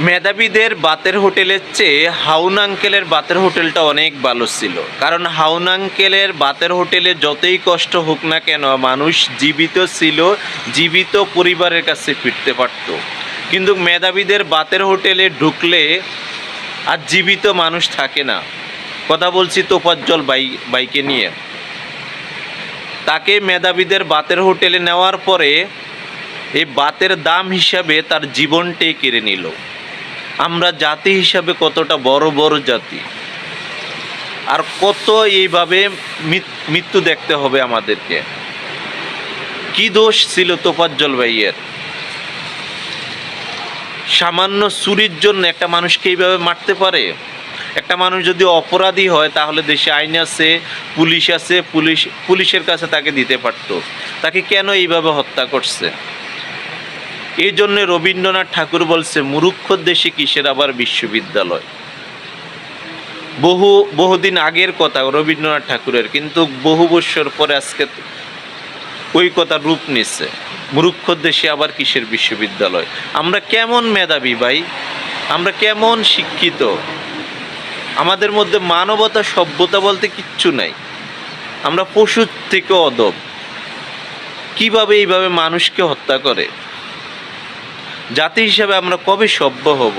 মেধাবীদের বাতের হোটেলের চেয়ে হাউন আঙ্কেলের বাতের হোটেলটা অনেক ভালো ছিল। কারণ হাউন আঙ্কেলের বাতের হোটেলে যতই কষ্ট হোক না কেন মানুষ জীবিত ছিল, জীবিত পরিবারের কাছে ফিরতে পারত। কিন্তু মেধাবীদের বাতের হোটেলে ঢুকলে আর জীবিত মানুষ থাকে না। কথা বলছি তোফাজ্জল বাইকে নিয়ে। তাকে মেধাবীদের বাতের হোটেলে নেওয়ার পরে এই বাতের দাম হিসাবে তার জীবনটাই কেড়ে নিল। আমরা জাতি হিসাবে কতটা বড় বড় জাতি, আর কত এইভাবে মৃত্যু দেখতে হবে আমাদেরকে। কি দোষ ছিল তোফাজ্জল ভাইয়ের? সামান্য চুরির জন্য একটা মানুষকে এইভাবে মারতে পারে? একটা মানুষ যদি অপরাধী হয় তাহলে দেশে আইন আছে, পুলিশ আছে, পুলিশের কাছে তাকে দিতে পারত। তাকে কেন এইভাবে হত্যা করছে? এই জন্য রবীন্দ্রনাথ ঠাকুর বলছে, মূর্খর দেশে কিসের আবার বিশ্ববিদ্যালয়। বহুদিন আগের কথা রবীন্দ্রনাথ ঠাকুরের, কিন্তু বহু বৎসর পরে আজকে ওই কথা রূপ নিচ্ছে। মূর্খর দেশে আবার কিসের বিশ্ববিদ্যালয়? আমরা কেমন মেধাবী ভাই, আমরা কেমন শিক্ষিত, আমাদের মধ্যে মানবতা সভ্যতা বলতে কিচ্ছু নাই। আমরা পশুর থেকে অদব। কিভাবে এইভাবে মানুষকে হত্যা করে? জাতি হিসাবে আমরা কবে সভ্য হব?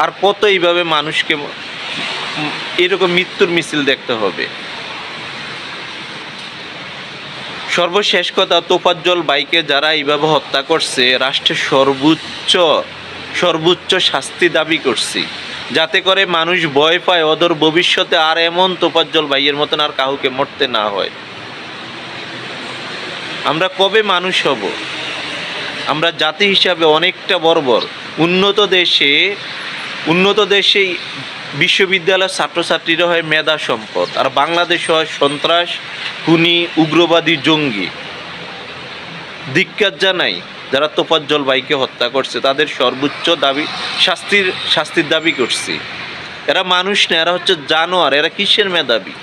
আর কত এইভাবে মানুষকে এরকম মৃত্যুর মিছিল দেখতে হবে? সর্বশেষ কথা, তোফাজ্জল বাইকে যারা এইভাবে হত্যা করছে, রাষ্ট্রের সর্বোচ্চ শাস্তি দাবি করছি, যাতে করে মানুষ ভয় পায় ওদের ভবিষ্যতে আর এমন তোফাজ্জল ভাইয়ের মতন আর কাউকে মরতে না হয়। আমরা কবে মানুষ হব? আমরা জাতি হিসাবে অনেকটা বর্বর। উন্নত দেশে বিশ্ববিদ্যালয়ের ছাত্রছাত্রীরা হয় মেধা সম্পদ, আর বাংলাদেশে হয় সন্ত্রাস, খুনি, উগ্রবাদী, জঙ্গি। ধিক্কার জানাই যারা তোফাজ্জল ভাইকে হত্যা করছে, তাদের সর্বোচ্চ শাস্তির দাবি করছি। এরা মানুষ না, এরা হচ্ছে জানোয়ার। এরা কিসের মেধাবী?